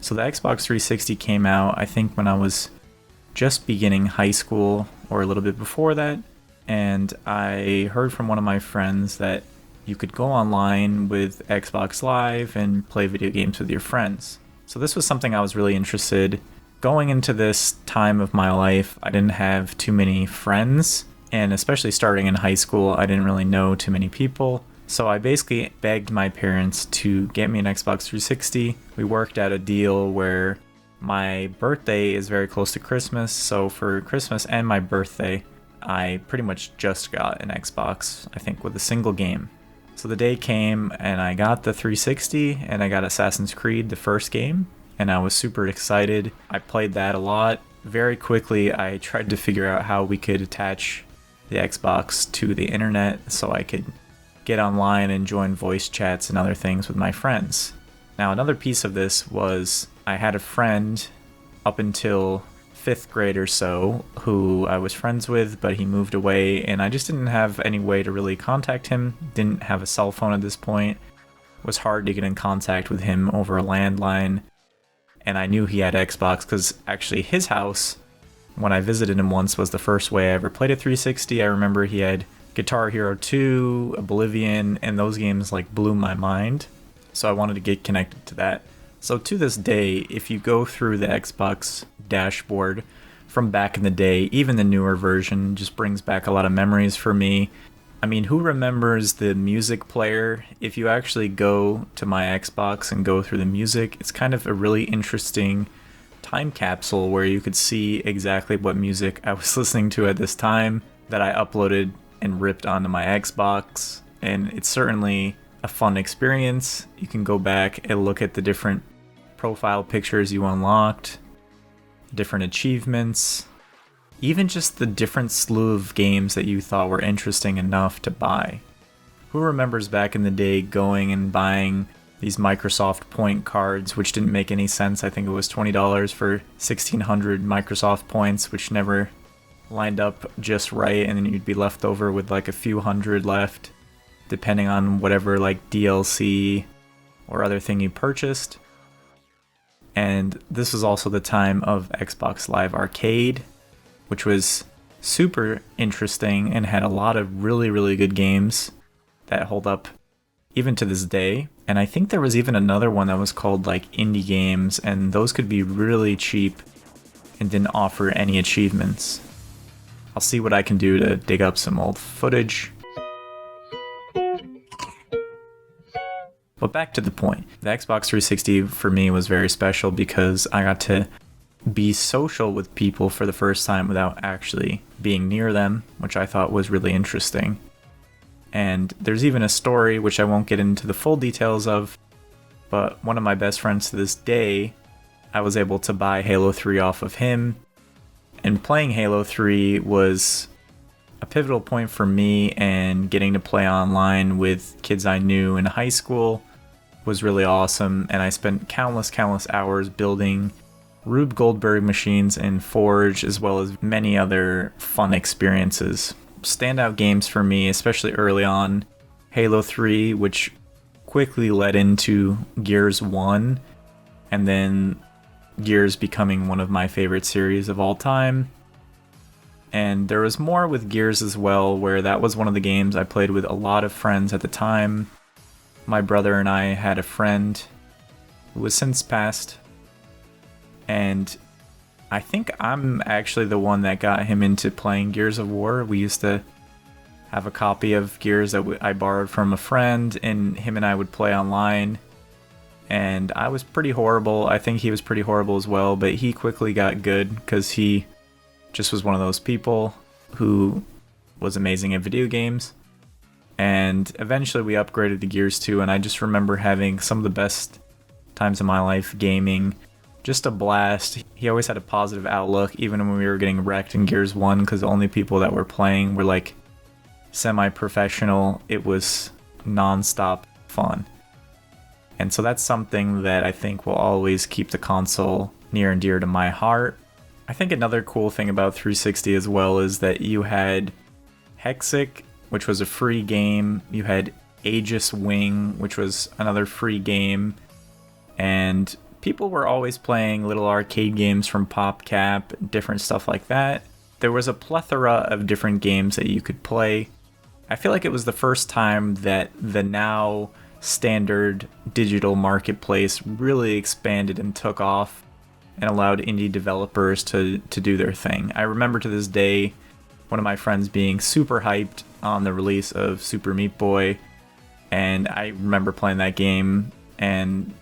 So the Xbox 360 came out, I think, when I was just beginning high school or a little bit before that. And I heard from one of my friends that you could go online with Xbox Live and play video games with your friends. So this was something I was really interested. Going into this time of my life, I didn't have too many friends, and especially starting in high school, I didn't really know too many people. So I basically begged my parents to get me an Xbox 360. We worked out a deal where my birthday is very close to Christmas, so for Christmas and my birthday, I pretty much just got an Xbox, I think with a single game. So the day came and I got the 360 and I got Assassin's Creed, the first game, and I was super excited. I played that a lot. Very quickly, I tried to figure out how we could attach the Xbox to the internet so I could get online and join voice chats and other things with my friends. Now, another piece of this was I had a friend up until 5th grade or so who I was friends with, but he moved away and I just didn't have any way to really contact him. Didn't have a cell phone at this point. It was hard to get in contact with him over a landline. And I knew he had Xbox because actually his house, when I visited him once, was the first way I ever played a 360. I remember he had Guitar Hero 2, Oblivion, and those games like blew my mind. So I wanted to get connected to that. So to this day, if you go through the Xbox dashboard from back in the day, even the newer version just brings back a lot of memories for me. I mean, who remembers the music player? If you actually go to my Xbox and go through the music, it's kind of a really interesting time capsule where you could see exactly what music I was listening to at this time that I uploaded and ripped onto my Xbox. And it's certainly a fun experience. You can go back and look at the different profile pictures you unlocked, different achievements, even just the different slew of games that you thought were interesting enough to buy. Who remembers back in the day going and buying these Microsoft point cards, which didn't make any sense? I think it was $20 for 1,600 Microsoft points, which never lined up just right, and then you'd be left over with like a few hundred left, depending on whatever like DLC or other thing you purchased. And this was also the time of Xbox Live Arcade, which was super interesting and had a lot of really, really good games that hold up even to this day. And I think there was even another one that was called like indie games, and those could be really cheap and didn't offer any achievements. I'll see what I can do to dig up some old footage. But back to the point. The Xbox 360 for me was very special because I got to be social with people for the first time without actually being near them, which I thought was really interesting. And there's even a story, which I won't get into the full details of, but one of my best friends to this day, I was able to buy Halo 3 off of him. And playing Halo 3 was a pivotal point for me, and getting to play online with kids I knew in high school was really awesome. And I spent countless hours building Rube Goldberg machines in Forge, as well as many other fun experiences. Standout games for me, especially early on, Halo 3, which quickly led into Gears 1, and then Gears becoming one of my favorite series of all time. And there was more with Gears as well, where that was one of the games I played with a lot of friends at the time. My brother and I had a friend who has since passed, and I think I'm actually the one that got him into playing Gears of War. We used to have a copy of Gears that I borrowed from a friend, and him and I would play online. And I was pretty horrible. I think he was pretty horrible as well, but he quickly got good because he just was one of those people who was amazing at video games. And eventually we upgraded to Gears 2, and I just remember having some of the best times of my life gaming. Just a blast. He always had a positive outlook, even when we were getting wrecked in Gears 1, because the only people that were playing were like semi-professional. It was non-stop fun. And so that's something that I think will always keep the console near and dear to my heart. I think another cool thing about 360 as well is that you had Hexic, which was a free game. You had Aegis Wing, which was another free game. And people were always playing little arcade games from PopCap, different stuff like that. There was a plethora of different games that you could play. I feel like it was the first time that the now standard digital marketplace really expanded and took off and allowed indie developers to do their thing. I remember to this day one of my friends being super hyped on the release of Super Meat Boy, and I remember playing that game and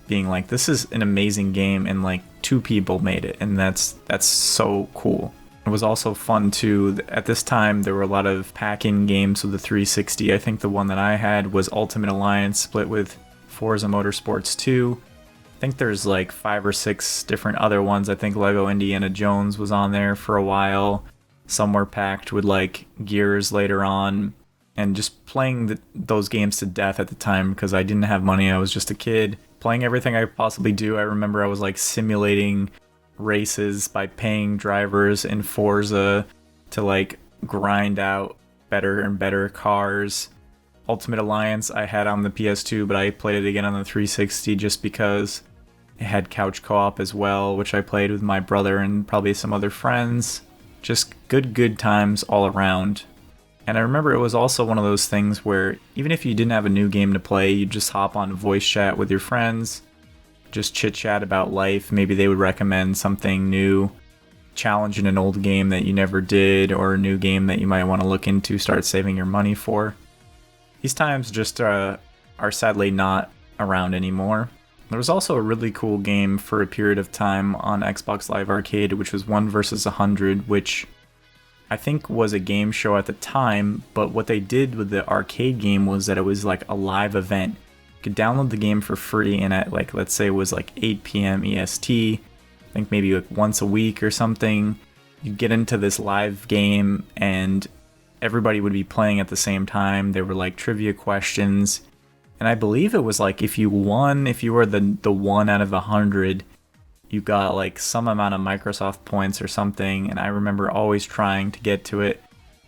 being like, this is an amazing game, and like 2 people made it, and that's so cool. It was also fun too. At this time, there were a lot of pack-in games with the 360. I think the one that I had was Ultimate Alliance split with Forza Motorsports 2. I think there's like 5 or 6 different other ones. I think Lego Indiana Jones was on there for a while. Some were packed with like Gears later on. And just playing those games to death at the time because I didn't have money. I was just a kid. Playing everything I could possibly do. I remember I was like simulating races by paying drivers in Forza to like grind out better and better cars. Ultimate Alliance I had on the PS2, but I played it again on the 360 just because it had couch co-op as well, which I played with my brother and probably some other friends. Just good times all around. And I remember it was also one of those things where even if you didn't have a new game to play, you'd just hop on voice chat with your friends, just chit chat about life. Maybe they would recommend something new, challenging an old game that you never did, or a new game that you might want to look into, start saving your money for. These times just are sadly not around anymore. There was also a really cool game for a period of time on Xbox Live Arcade, which was 1 vs. 100, which I think was a game show at the time, but what they did with the arcade game was that it was like a live event. You could download the game for free, and at like, let's say it was like 8 p.m. EST, I think maybe like once a week or something, you get into this live game and everybody would be playing at the same time. There were like trivia questions, and I believe it was like if you were the 1 out of 100, you got like some amount of Microsoft points or something, and I remember always trying to get to it,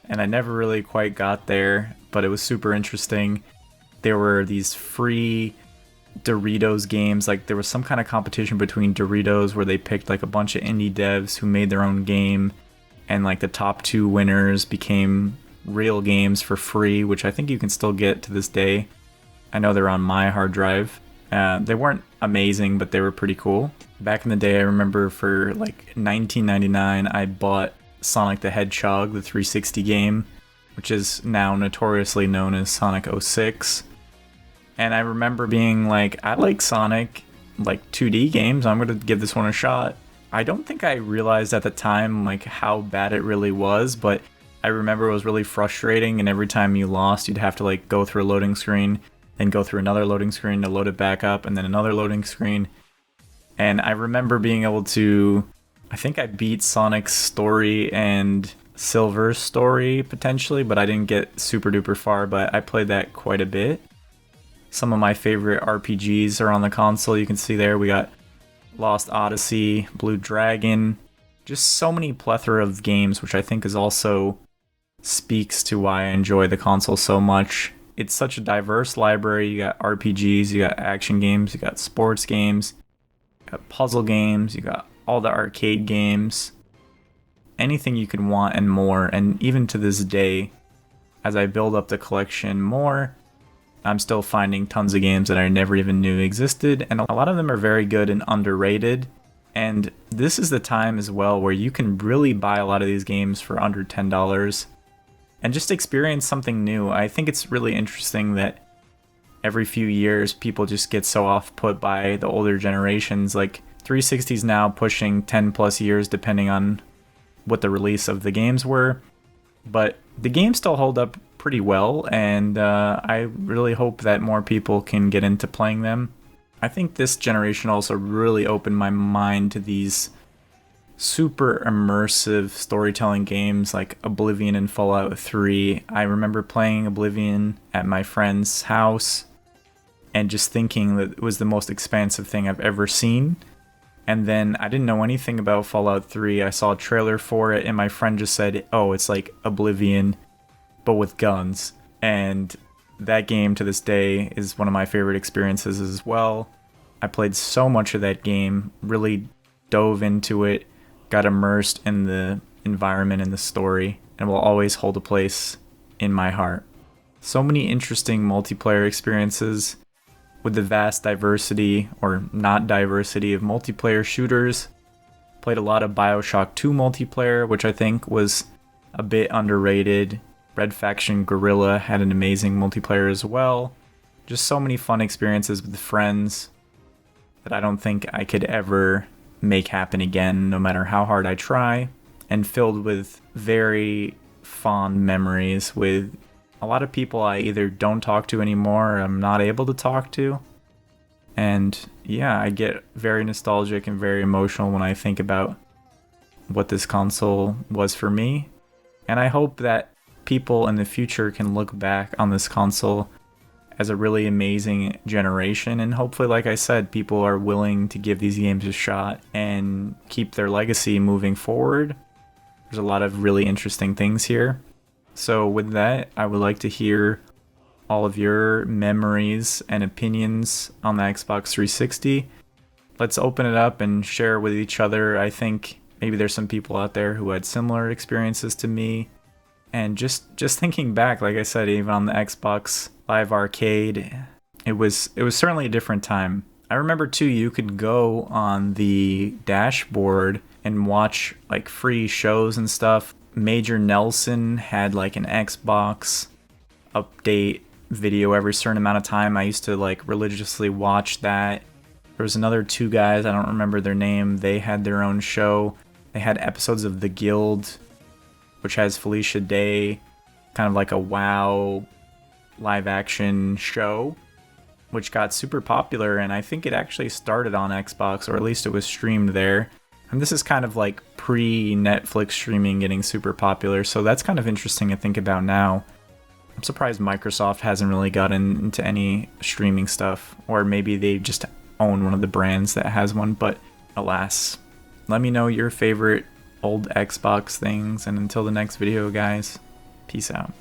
and I never really quite got there, but it was super interesting. There were these free Doritos games, like there was some kind of competition between Doritos where they picked like a bunch of indie devs who made their own game, and like the top 2 winners became real games for free, which I think you can still get to this day. I know they're on my hard drive. They weren't amazing, but they were pretty cool. Back in the day, I remember for like $19.99, I bought Sonic the Hedgehog, the 360 game, which is now notoriously known as Sonic 06. And I remember being like, I like Sonic, like 2D games, I'm going to give this one a shot. I don't think I realized at the time like how bad it really was, but I remember it was really frustrating, and every time you lost, you'd have to like go through a loading screen, then go through another loading screen to load it back up, and then another loading screen. And I remember being able to, I think I beat Sonic's story and Silver's story potentially, but I didn't get super duper far, but I played that quite a bit. Some of my favorite RPGs are on the console. You can see there we got Lost Odyssey, Blue Dragon, just so many plethora of games, which I think is also speaks to why I enjoy the console so much. It's such a diverse library. You got RPGs, you got action games, you got sports games, you got puzzle games, you got all the arcade games, anything you could want and more. And even to this day, as I build up the collection more, I'm still finding tons of games that I never even knew existed, and a lot of them are very good and underrated. And this is the time as well where you can really buy a lot of these games for under $10 and just experience something new. I think it's really interesting that every few years people just get so off put by the older generations. Like 360's now pushing 10 plus years depending on what the release of the games were, but the games still hold up pretty well, and I really hope that more people can get into playing them. I think this generation also really opened my mind to these super immersive storytelling games like Oblivion and Fallout 3. I remember playing Oblivion at my friend's house and just thinking that it was the most expansive thing I've ever seen. And then I didn't know anything about Fallout 3. I saw a trailer for it, and my friend just said, oh, it's like Oblivion, but with guns. And that game to this day is one of my favorite experiences as well. I played so much of that game, really dove into it, got immersed in the environment and the story, and will always hold a place in my heart. So many interesting multiplayer experiences with the vast diversity, or not diversity, of multiplayer shooters. Played a lot of BioShock 2 multiplayer, which I think was a bit underrated. Red Faction Guerrilla had an amazing multiplayer as well. Just so many fun experiences with friends that I don't think I could ever make happen again, no matter how hard I try. And filled with very fond memories with a lot of people I either don't talk to anymore or I'm not able to talk to. And yeah, I get very nostalgic and very emotional when I think about what this console was for me. And I hope that people in the future can look back on this console as a really amazing generation. And hopefully, like I said, people are willing to give these games a shot and keep their legacy moving forward. There's a lot of really interesting things here. So with that, I would like to hear all of your memories and opinions on the Xbox 360. Let's open it up and share with each other. I think maybe there's some people out there who had similar experiences to me. And just thinking back, like I said, even on the Xbox Live Arcade, it was certainly a different time. I remember too, you could go on the dashboard and watch like free shows and stuff. Major Nelson had like an Xbox update video every certain amount of time. I used to like religiously watch that. There was another two guys, I don't remember their name. They had their own show. They had episodes of The Guild, which has Felicia Day, kind of like a WoW live action show, which got super popular, and I think it actually started on Xbox, or at least it was streamed there. And this is kind of like pre-Netflix streaming getting super popular, so that's kind of interesting to think about now. I'm surprised Microsoft hasn't really gotten into any streaming stuff, or maybe they just own one of the brands that has one, but alas. Let me know your favorite old Xbox things, and until the next video, guys, peace out.